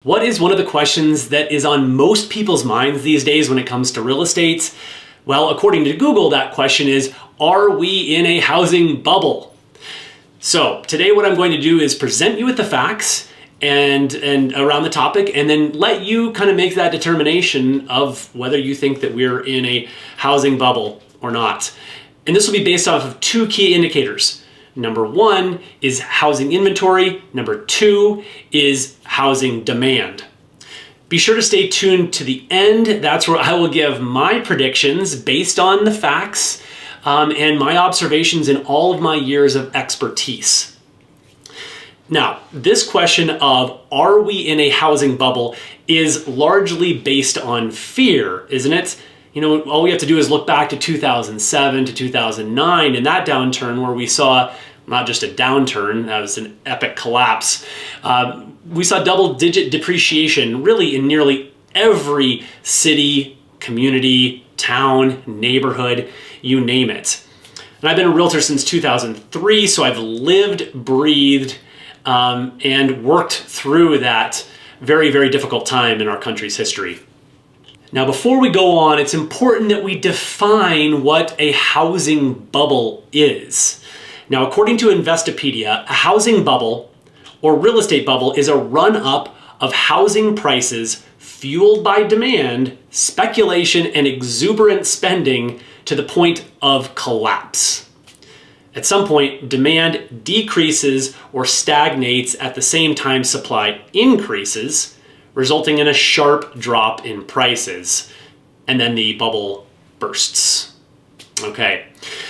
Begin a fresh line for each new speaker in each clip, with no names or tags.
What is one of the questions that is on most people's minds these days when it comes to real estate? Well, according to Google, that question is, are we in a housing bubble? So today what I'm going to do is present you with the facts and around the topic, and then let you kind of make that determination of whether you think that we're in a housing bubble or not. And this will be based off of two key indicators. Number one is housing inventory. Number two is housing demand. Be sure to stay tuned to the end. That's where I will give my predictions based on the facts and my observations in all of my years of expertise. Now, this question of are we in a housing bubble is largely based on fear, isn't it? You know, all we have to do is look back to 2007 to 2009 and that downturn where we saw not just a downturn, that was an epic collapse. We saw double-digit depreciation really in nearly every city, community, town, neighborhood, you name it. And I've been a realtor since 2003, so I've lived, breathed, and worked through that very, very difficult time in our country's history. Now, before we go on, it's important that we define what a housing bubble is. Now, according to Investopedia, a housing bubble or real estate bubble is a run-up of housing prices fueled by demand, speculation, and exuberant spending to the point of collapse. At some point, demand decreases or stagnates at the same time supply increases, resulting in a sharp drop in prices, and then the bubble bursts. Okay,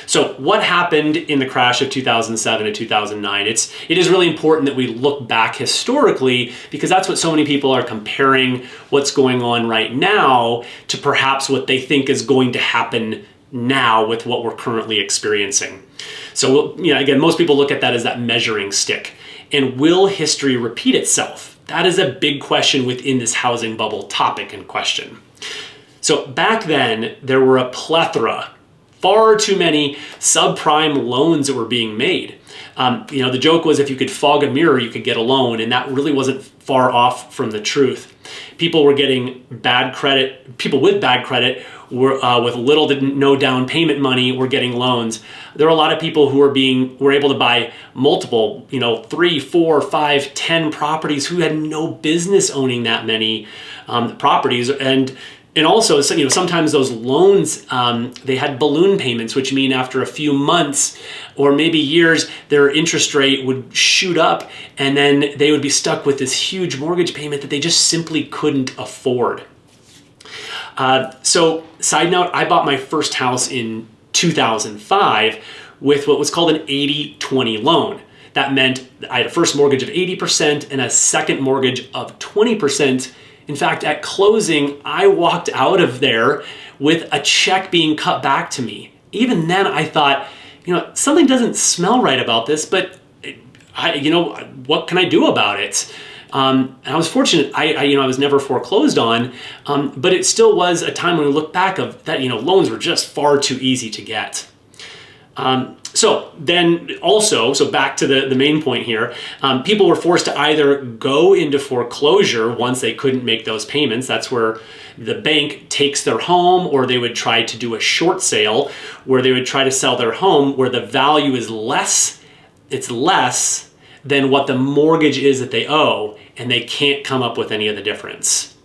so what happened in the crash of 2007 to 2009? It is really important that we look back historically, because that's what so many people are comparing what's going on right now to perhaps what they think is going to happen now with what we're currently experiencing. So, you know, again, most people look at that as that measuring stick. And will history repeat itself? That is a big question within this housing bubble topic in question. So back then, there were a plethora, far too many subprime loans that were being made. You know, the joke was if you could fog a mirror, you could get a loan, and that really wasn't far off from the truth. People were getting bad credit. People with bad credit were with little to no down payment money were getting loans. There were a lot of people who were able to buy multiple, 3, 4, 5, 10 properties who had no business owning that many properties. And also, sometimes those loans, they had balloon payments, which mean after a few months or maybe years, their interest rate would shoot up, and then they would be stuck with this huge mortgage payment that they just simply couldn't afford. So, side note, I bought my first house in 2005 with what was called an 80-20 loan. That meant I had a first mortgage of 80% and a second mortgage of 20%. In fact, at closing, I walked out of there with a check being cut back to me. Even then, I thought, something doesn't smell right about this, but what can I do about it? And I was fortunate, I was never foreclosed on, but it still was a time when we look back of that, loans were just far too easy to get. So back to the main point here, people were forced to either go into foreclosure once they couldn't make those payments. That's where the bank takes their home, or they would try to do a short sale where they would try to sell their home where the value is less than what the mortgage is that they owe, and they can't come up with any of the difference.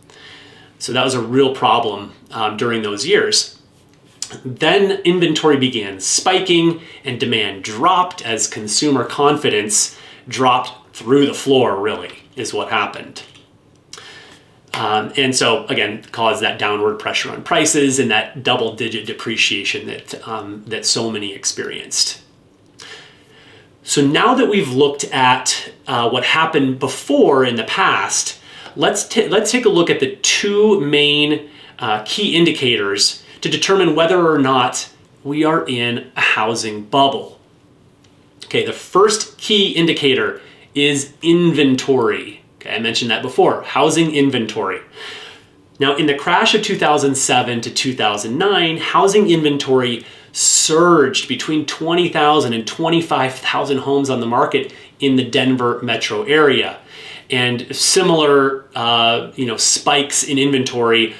So that was a real problem during those years. Then inventory began spiking and demand dropped as consumer confidence dropped through the floor, really, is what happened. And so, again, caused that downward pressure on prices and that double-digit depreciation that so many experienced. So now that we've looked at what happened before in the past, let's take a look at the two main key indicators to determine whether or not we are in a housing bubble. Okay, the first key indicator is inventory. Okay, I mentioned that before, housing inventory. Now, in the crash of 2007 to 2009, housing inventory surged between 20,000 and 25,000 homes on the market in the Denver metro area. and similar spikes in inventory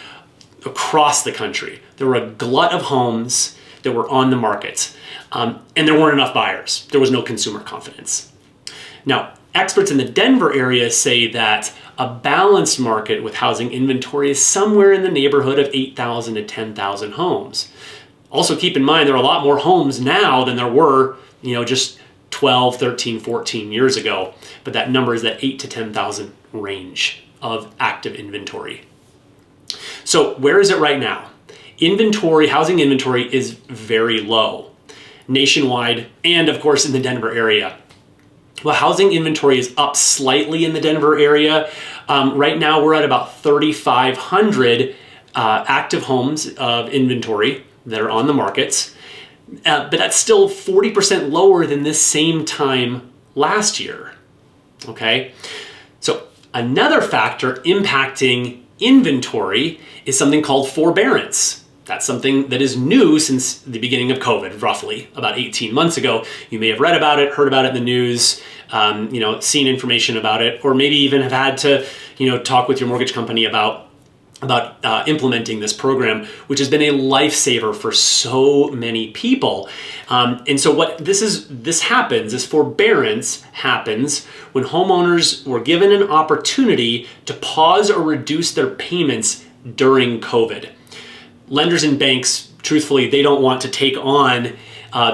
across the country. There were a glut of homes that were on the market, and there weren't enough buyers. There was no consumer confidence. Now, experts in the Denver area say that a balanced market with housing inventory is somewhere in the neighborhood of 8,000 to 10,000 homes. Also keep in mind, there are a lot more homes now than there were, just 12, 13, 14 years ago. But that number is that 8 to 10,000 range of active inventory. So where is it right now? Housing inventory is very low nationwide and of course in the Denver area. Well, housing inventory is up slightly in the Denver area. Right now we're at about 3,500 active homes of inventory that are on the markets, but that's still 40% lower than this same time last year. Okay, so another factor impacting inventory is something called forbearance. That's something that is new since the beginning of COVID, roughly about 18 months ago. You may have read about it, heard about it in the news, seen information about it, or maybe even have had to, talk with your mortgage company about implementing this program, which has been a lifesaver for so many people. And so what this forbearance happens when homeowners were given an opportunity to pause or reduce their payments during COVID. Lenders and banks, truthfully, they don't want to take on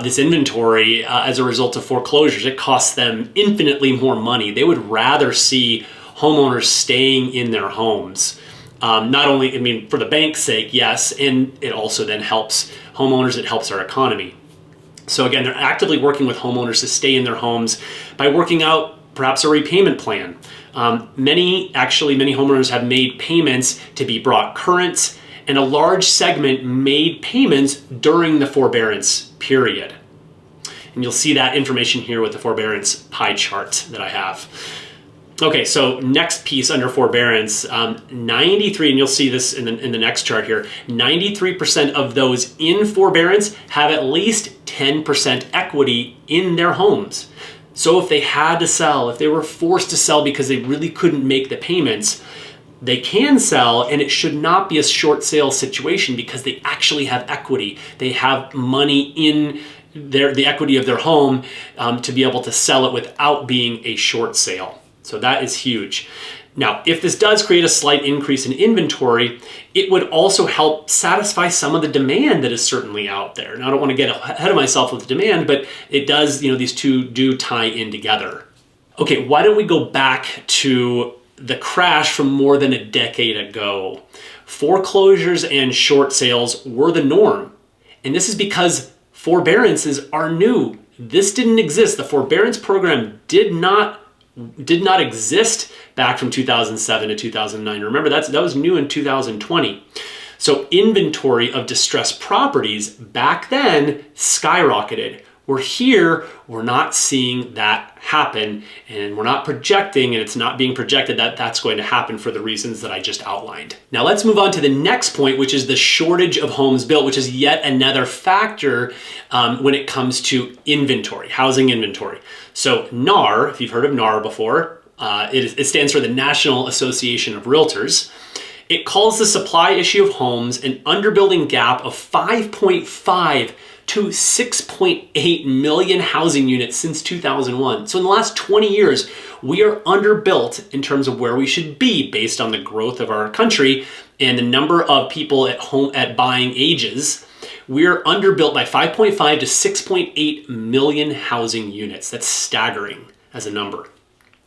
this inventory as a result of foreclosures. It costs them infinitely more money. They would rather see homeowners staying in their homes. Not only, for the bank's sake, yes, and it also then helps homeowners, it helps our economy. So again, they're actively working with homeowners to stay in their homes by working out perhaps a repayment plan. Many homeowners have made payments to be brought current, and a large segment made payments during the forbearance period. And you'll see that information here with the forbearance pie chart that I have. Okay, so next piece under forbearance, 93, and you'll see this in the next chart here, 93% of those in forbearance have at least 10% equity in their homes. So if they had to sell, if they were forced to sell because they really couldn't make the payments, they can sell, and it should not be a short sale situation because they actually have equity. They have money in the equity of their home to be able to sell it without being a short sale. So that is huge. Now, if this does create a slight increase in inventory, it would also help satisfy some of the demand that is certainly out there. Now, I don't want to get ahead of myself with the demand, but it does, these two do tie in together. Okay, why don't we go back to the crash from more than a decade ago? Foreclosures and short sales were the norm. And this is because forbearances are new. This didn't exist. The forbearance program did not exist back from 2007 to 2009. Remember, that was new in 2020. So inventory of distressed properties back then skyrocketed. We're not seeing that happen, and we're not projecting, and it's not being projected that that's going to happen for the reasons that I just outlined. Now let's move on to the next point, which is the shortage of homes built, which is yet another factor when it comes to inventory, housing inventory. So NAR, if you've heard of NAR before, it stands for the National Association of Realtors. It calls the supply issue of homes an underbuilding gap of 5.5 to 6.8 million housing units since 2001. So in the last 20 years, we are underbuilt in terms of where we should be based on the growth of our country and the number of people at buying ages. We're underbuilt by 5.5 to 6.8 million housing units. That's staggering as a number.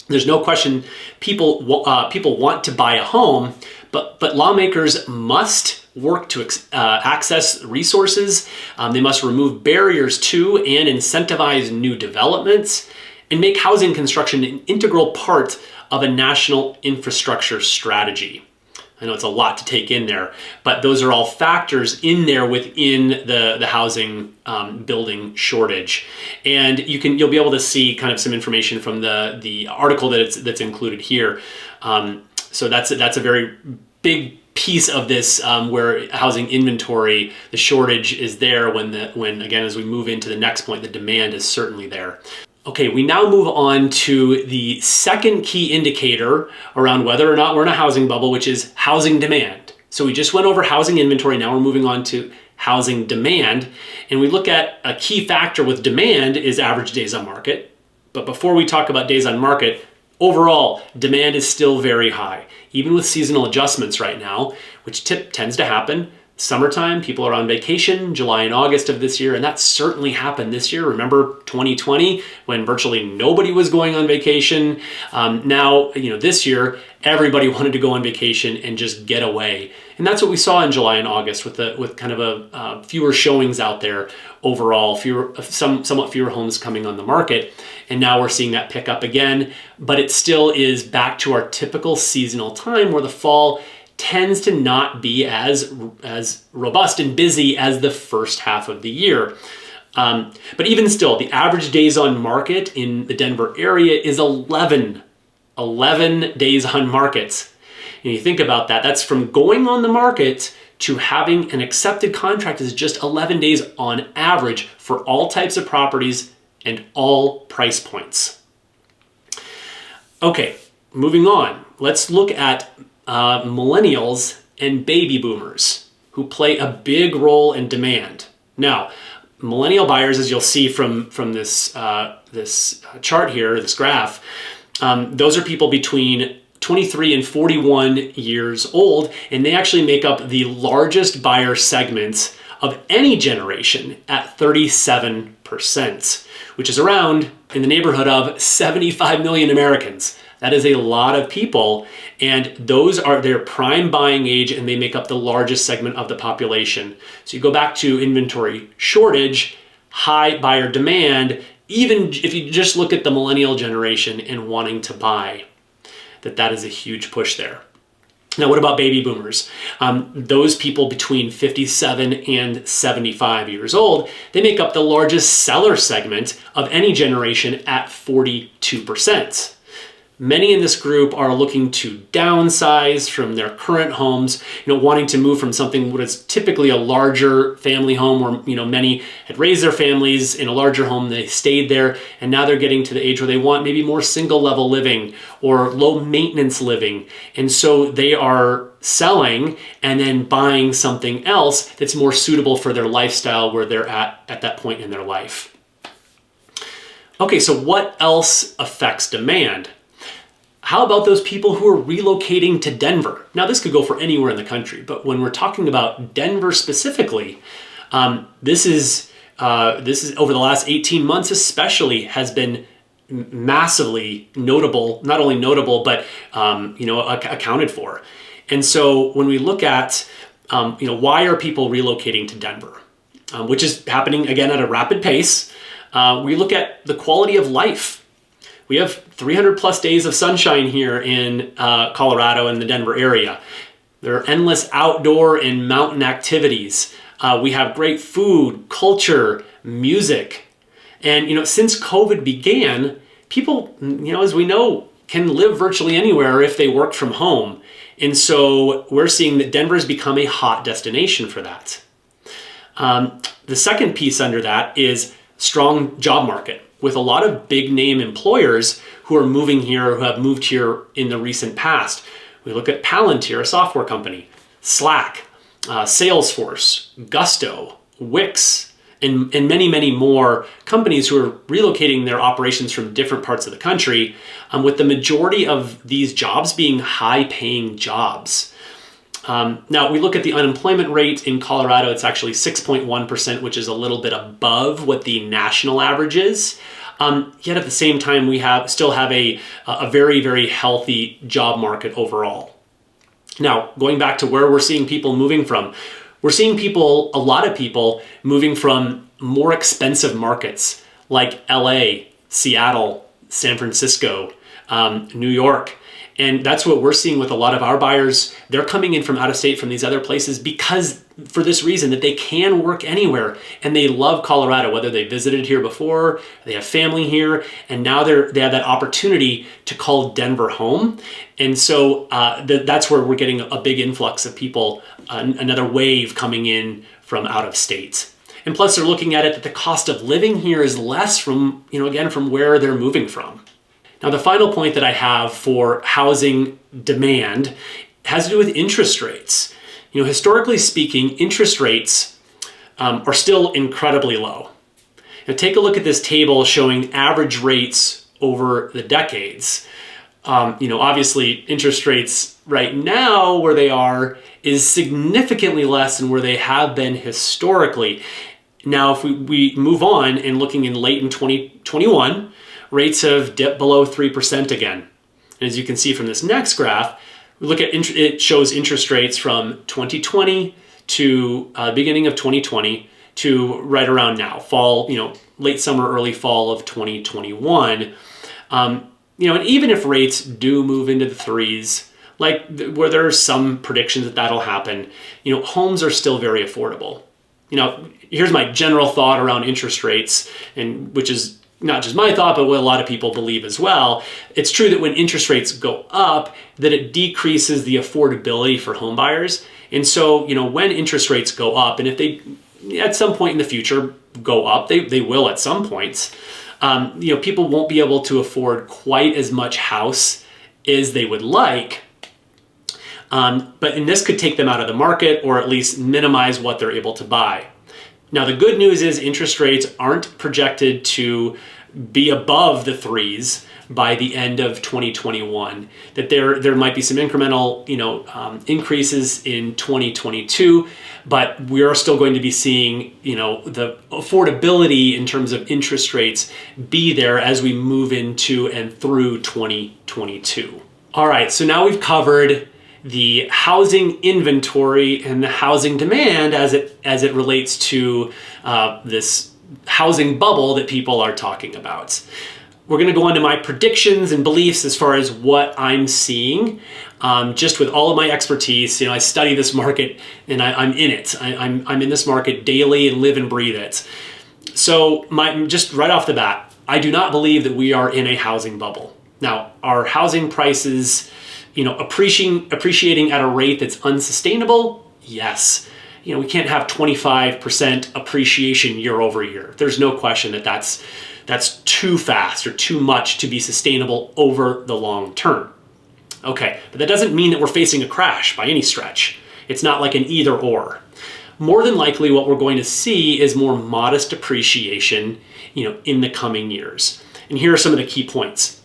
There's no question people want to buy a home, but lawmakers must work to access resources. They must remove barriers to and incentivize new developments and make housing construction an integral part of a national infrastructure strategy. I know it's a lot to take in there, but those are all factors in there within the housing building shortage. And you'll be able to see kind of some information from the article that's included here. So that's a very big piece of this where housing inventory, the shortage is there when again, as we move into the next point, the demand is certainly there. Okay, we now move on to the second key indicator around whether or not we're in a housing bubble, which is housing demand. So we just went over housing inventory, now we're moving on to housing demand. And we look at a key factor with demand is average days on market. But before we talk about days on market, overall, demand is still very high, even with seasonal adjustments right now, which tends to happen. Summertime, people are on vacation, July and August of this year, and that certainly happened this year. Remember 2020 when virtually nobody was going on vacation? Now, this year, everybody wanted to go on vacation and just get away. And that's what we saw in July and August with kind of fewer showings out there overall, somewhat fewer homes coming on the market. And now we're seeing that pick up again, but it still is back to our typical seasonal time where the fall tends to not be as robust and busy as the first half of the year. But even still, the average days on market in the Denver area is 11 days on market. And you think about that, that's from going on the market to having an accepted contract is just 11 days on average for all types of properties and all price points. Okay, moving on. Let's look at millennials and baby boomers who play a big role in demand. Now, millennial buyers, as you'll see from this chart here, this graph, those are people between 23 and 41 years old, and they actually make up the largest buyer segment of any generation at 37%, which is around in the neighborhood of 75 million Americans. That is a lot of people, and those are their prime buying age, and they make up the largest segment of the population. So you go back to inventory shortage, high buyer demand, even if you just look at the millennial generation and wanting to buy, that is a huge push there. Now, what about baby boomers? Those people between 57 and 75 years old, they make up the largest seller segment of any generation at 42%. Many in this group are looking to downsize from their current homes, wanting to move from something what is typically a larger family home where, many had raised their families in a larger home, they stayed there, and now they're getting to the age where they want maybe more single level living or low maintenance living. And so they are selling and then buying something else that's more suitable for their lifestyle where they're at that point in their life. Okay, so what else affects demand? How about those people who are relocating to Denver? Now, this could go for anywhere in the country, but when we're talking about Denver specifically, this is over the last 18 months especially has been massively notable, not only notable, but accounted for. And so when we look at why are people relocating to Denver, which is happening again at a rapid pace, we look at the quality of life. We have 300 plus days of sunshine here in Colorado and the Denver area. There are endless outdoor and mountain activities. We have great food, culture, music. And since COVID began, people, as we know, can live virtually anywhere if they work from home. And so we're seeing that Denver has become a hot destination for that. The second piece under that is strong job market, with a lot of big name employers who are moving here, who have moved here in the recent past. We look at Palantir, a software company, Slack, Salesforce, Gusto, Wix, and many, many more companies who are relocating their operations from different parts of the country, with the majority of these jobs being high-paying jobs. Now, we look at the unemployment rate in Colorado, it's actually 6.1%, which is a little bit above what the national average is. Yet at the same time, we still have a very, very healthy job market overall. Now, going back to where we're seeing people moving from, we're seeing a lot of people moving from more expensive markets like LA, Seattle, San Francisco, New York. And that's what we're seeing with a lot of our buyers. They're coming in from out of state from these other places because for this reason that they can work anywhere and they love Colorado, whether they visited here before, they have family here, and now they have that opportunity to call Denver home. And so that's where we're getting a big influx of people, another wave coming in from out of state. And plus they're looking at it that the cost of living here is less from, again, from where they're moving from. Now, the final point that I have for housing demand has to do with interest rates. Historically speaking, interest rates are still incredibly low. Now, take a look at this table showing average rates over the decades. Obviously, interest rates right now where they are is significantly less than where they have been historically. Now, if we move on and looking in late in 2021, rates have dipped below 3% again. And as you can see from this next graph, we look at it shows interest rates from 2020 to beginning of 2020 to right around now, fall, late summer, early fall of 2021. And even if rates do move into the threes, like where there are some predictions that that'll happen, homes are still very affordable. Here's my general thought around interest rates, and which is not just my thought, but what a lot of people believe as well. It's true that when interest rates go up, that it decreases the affordability for home buyers. And so, when interest rates go up, and if they, at some point in the future, go up, they will at some points, people won't be able to afford quite as much house as they would like. And this could take them out of the market or at least minimize what they're able to buy. Now, the good news is interest rates aren't projected to be above the threes by the end of 2021, that there might be some incremental, increases in 2022, but we are still going to be seeing, the affordability in terms of interest rates be there as we move into and through 2022. All right, so now we've covered the housing inventory and the housing demand as it relates to this housing bubble that people are talking about. We're going to go on to my predictions and beliefs as far as what I'm seeing. Just with all of my expertise, I study this market and I'm in it. I'm in this market daily and live and breathe it. So just right off the bat, I do not believe that we are in a housing bubble. Now, are housing prices appreciating at a rate that's unsustainable? Yes. We can't have 25% appreciation year over year. There's no question that that's too fast or too much to be sustainable over the long term. Okay, but that doesn't mean that we're facing a crash by any stretch. It's not like an either or. More than likely, what we're going to see is more modest appreciation, in the coming years. And here are some of the key points.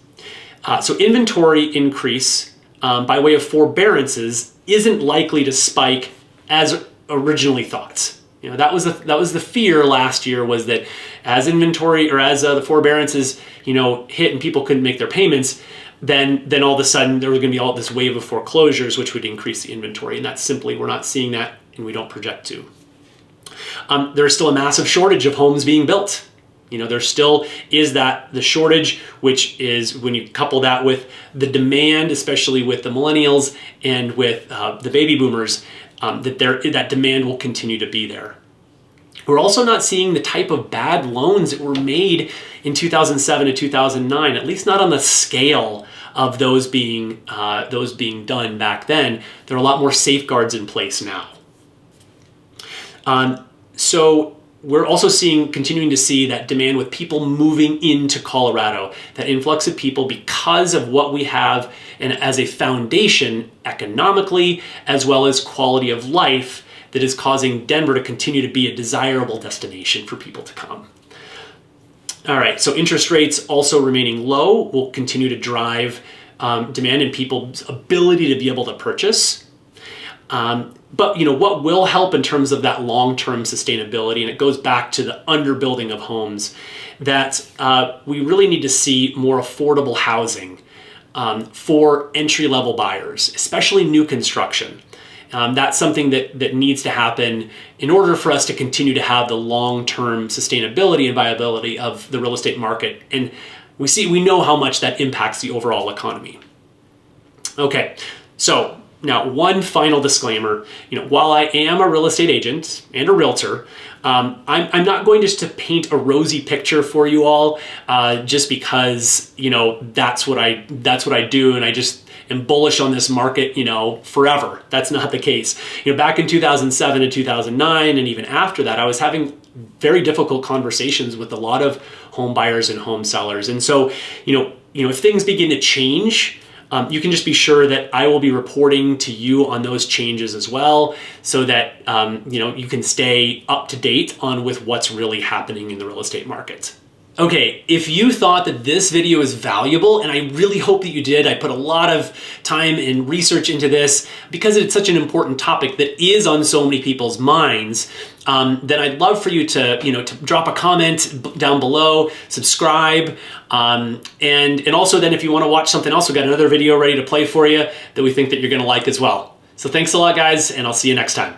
So inventory increase by way of forbearances isn't likely to spike as originally thought. That was the fear last year, was that as inventory or as the forbearances hit and people couldn't make their payments, then all of a sudden there was going to be all this wave of foreclosures, which would increase the inventory. And that's simply, we're not seeing that, and we don't project to. There is still a massive shortage of homes being built. There still is the shortage, which is when you couple that with the demand, especially with the millennials and with the baby boomers, that demand will continue to be there. We're also not seeing the type of bad loans that were made in 2007 to 2009, at least not on the scale of those being done back then. There are a lot more safeguards in place now. So we're also continuing to see that demand with people moving into Colorado, that influx of people because of what we have and as a foundation economically, as well as quality of life, that is causing Denver to continue to be a desirable destination for people to come. All right, so interest rates also remaining low will continue to drive demand and people's ability to be able to purchase. But what will help in terms of that long-term sustainability, and it goes back to the underbuilding of homes, that we really need to see more affordable housing for entry-level buyers, especially new construction. That's something that needs to happen in order for us to continue to have the long-term sustainability and viability of the real estate market. And we know how much that impacts the overall economy. Okay, so Now, one final disclaimer, while I am a real estate agent and a realtor, I'm not going just to paint a rosy picture for you all, just because, that's what I do, and I just am bullish on this market, forever. That's not the case. Back in 2007 and 2009, and even after that, I was having very difficult conversations with a lot of home buyers and home sellers. And so, if things begin to change, you can just be sure that I will be reporting to you on those changes as well, so that you can stay up to date with what's really happening in the real estate market. Okay, if you thought that this video is valuable, and I really hope that you did, I put a lot of time and research into this because it's such an important topic that is on so many people's minds, then I'd love for you to drop a comment down below, subscribe, and also then if you want to watch something else, we've got another video ready to play for you that we think that you're going to like as well. So thanks a lot, guys, and I'll see you next time.